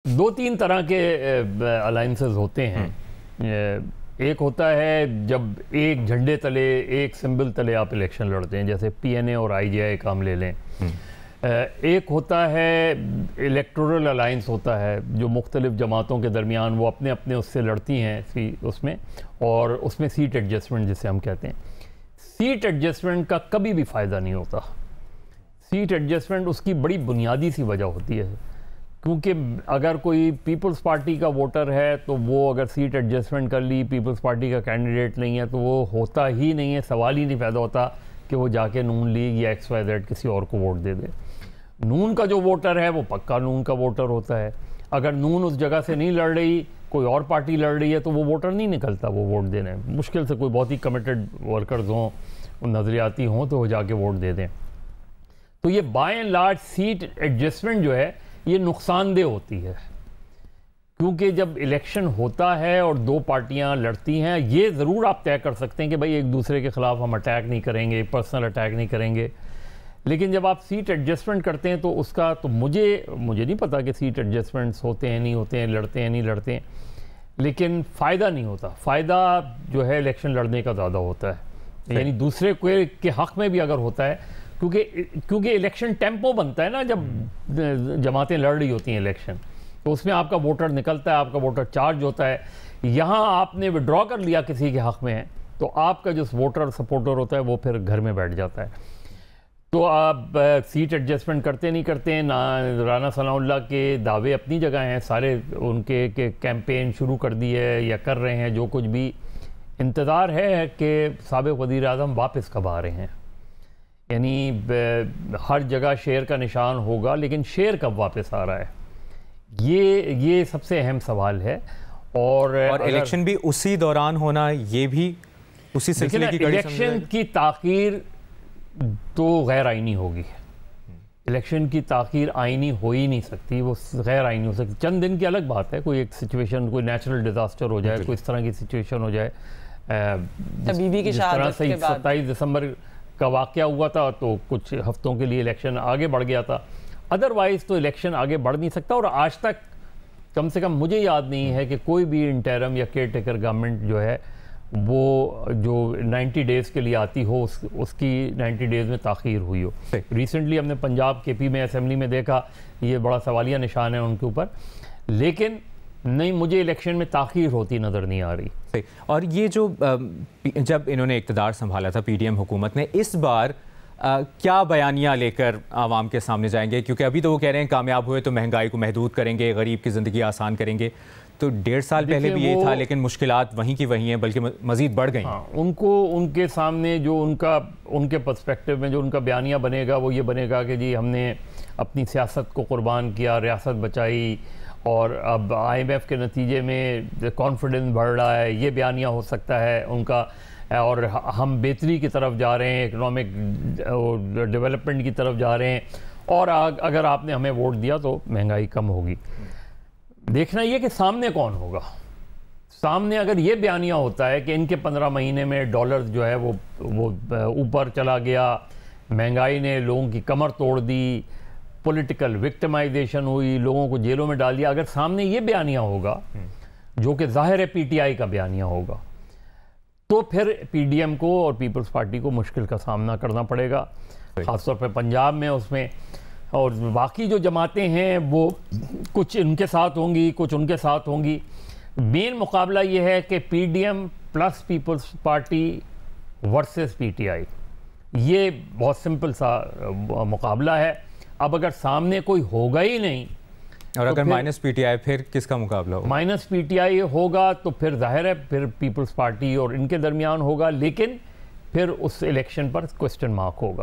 दो तीन तरह के अलाइंसेस होते हैं। एक होता है जब एक झंडे तले, एक सिंबल तले आप इलेक्शन लड़ते हैं, जैसे पीएनए और आईजेआई का हम ले लें। एक होता है इलेक्टोरल अलाइंस होता है, जो मुख्तलिफ जमातों के दरमियान वो अपने अपने उससे लड़ती हैं उसमें, और उसमें सीट एडजस्टमेंट जिसे हम कहते हैं। सीट एडजस्टमेंट का कभी भी फ़ायदा नहीं होता। सीट एडजस्टमेंट उसकी बड़ी बुनियादी सी वजह होती है, क्योंकि अगर कोई पीपल्स पार्टी का वोटर है तो वो अगर सीट एडजस्टमेंट कर ली, पीपल्स पार्टी का कैंडिडेट नहीं है, तो वो होता ही नहीं है, सवाल ही नहीं पैदा होता कि वो जाके नून लीग या XYZ किसी और को वोट दे दे। नून का जो वोटर है वो पक्का नून का वोटर होता है। अगर नून उस जगह से नहीं लड़ रही, कोई और पार्टी लड़ रही है, तो वो वोटर नहीं निकलता वो वोट देने। मुश्किल से कोई बहुत ही कमिटेड वर्कर्स हों, नज़रियाती हों, तो वो जाके वोट दे दें। तो ये by and large seat adjustment जो है ये नुकसानदेह होती है, क्योंकि जब इलेक्शन होता है और दो पार्टियां लड़ती हैं, ये ज़रूर आप तय कर सकते हैं कि भाई एक दूसरे के ख़िलाफ़ हम अटैक नहीं करेंगे, पर्सनल अटैक नहीं करेंगे। लेकिन जब आप सीट एडजस्टमेंट करते हैं तो उसका तो मुझे नहीं पता कि सीट एडजस्टमेंट्स होते हैं नहीं होते हैं, लड़ते हैं नहीं लड़ते हैं, लेकिन फ़ायदा नहीं होता। फ़ायदा जो है इलेक्शन लड़ने का ज़्यादा होता है, यानी दूसरे के हक़ में भी अगर होता है, क्योंकि इलेक्शन टेम्पो बनता है ना, जब जमातें लड़ रही होती हैं इलेक्शन, तो उसमें आपका वोटर निकलता है, आपका वोटर चार्ज होता है। यहाँ आपने विड्रॉ कर लिया किसी के हक़ में है, तो आपका जो वोटर सपोर्टर होता है वो फिर घर में बैठ जाता है। तो आप सीट एडजस्टमेंट करते नहीं करते हैं ना। राना सनाउल्लाह के दावे अपनी जगह हैं, सारे उनके कैंपेन शुरू कर दी है या कर रहे हैं, जो कुछ भी इंतज़ार है कि साबिक़ वज़ीर आज़म वापस कब आ रहे हैं। यानी हर जगह शेर का निशान होगा, लेकिन शेर कब वापस आ रहा है, ये सबसे अहम सवाल है। और इलेक्शन भी उसी दौरान होना, ये भी उसी सिलसिले की कड़ी। इलेक्शन की ताख़ीर तो गैर आइनी होगी। इलेक्शन की ताख़ीर आइनी हो ही नहीं सकती, वो गैर आइनी हो सकती। चंद दिन की अलग बात है, कोई एक सिचुएशन, कोई नेचुरल डिज़ास्टर हो जाए, कोई इस तरह की सिचुएशन हो जाए, जिस तरह से 27 दिसंबर का वाक़या हुआ था, तो कुछ हफ्तों के लिए इलेक्शन आगे बढ़ गया था। अदरवाइज़ तो इलेक्शन आगे बढ़ नहीं सकता। और आज तक कम से कम मुझे याद नहीं है कि कोई भी इंटरिम या केयर टेकर गवर्नमेंट जो है वो जो 90 डेज़ के लिए आती हो, उसकी 90 डेज़ में ताख़ीर हुई हो। रिसेंटली हमने पंजाब KP में असेंबली में देखा, ये बड़ा सवालिया निशान है उनके ऊपर, लेकिन नहीं, मुझे इलेक्शन में ताख़ीर होती नज़र नहीं आ रही। और ये जो जब इन्होंने इक़्तिदार संभाला था PDM हुकूमत ने, इस बार क्या बयानियाँ लेकर आवाम के सामने जाएंगे? क्योंकि अभी तो वो कह रहे हैं कामयाब हुए तो महंगाई को महदूद करेंगे, गरीब की ज़िंदगी आसान करेंगे। तो 1.5 साल पहले भी ये था, लेकिन मुश्किलात वहीं की वहीं हैं, बल्कि मज़ीद बढ़ गई। हाँ, उनके सामने जो उनके पर्सपेक्टिव में जो उनका बयानिया बनेगा, वो ये बनेगा कि जी हमने अपनी सियासत को कुर्बान किया, रियासत बचाई, और अब IMF के नतीजे में कॉन्फिडेंस बढ़ रहा है, ये बयानिया हो सकता है उनका। और हम बेहतरी की तरफ जा रहे हैं, इकोनॉमिक डेवलपमेंट की तरफ जा रहे हैं, और अगर आपने हमें वोट दिया तो महंगाई कम होगी। देखना ये कि सामने कौन होगा। सामने अगर ये बयानिया होता है कि इनके 15 महीने में डॉलर जो है वो ऊपर चला गया, महंगाई ने लोगों की कमर तोड़ दी, पॉलिटिकल विक्टिमाइजेशन हुई, लोगों को जेलों में डाल दिया, अगर सामने ये बयानिया होगा, जो कि जाहिर है PTI का बयानिया होगा, तो फिर PDM को और पीपल्स पार्टी को मुश्किल का सामना करना पड़ेगा, ख़ासतौर पर पंजाब में उसमें। और बाकी जो जमातें हैं वो कुछ इनके साथ होंगी, कुछ उनके साथ होंगी। मेन मुकाबला ये है कि PDM plus Peoples Party versus PTI, ये बहुत सिंपल सा मुकाबला है। अब अगर सामने कोई होगा ही नहीं, और तो अगर माइनस PTI, फिर किसका मुकाबला होगा? माइनस PTI होगा तो फिर जाहिर है फिर पीपल्स पार्टी और इनके दरमियान होगा, लेकिन फिर उस इलेक्शन पर क्वेश्चन मार्क होगा।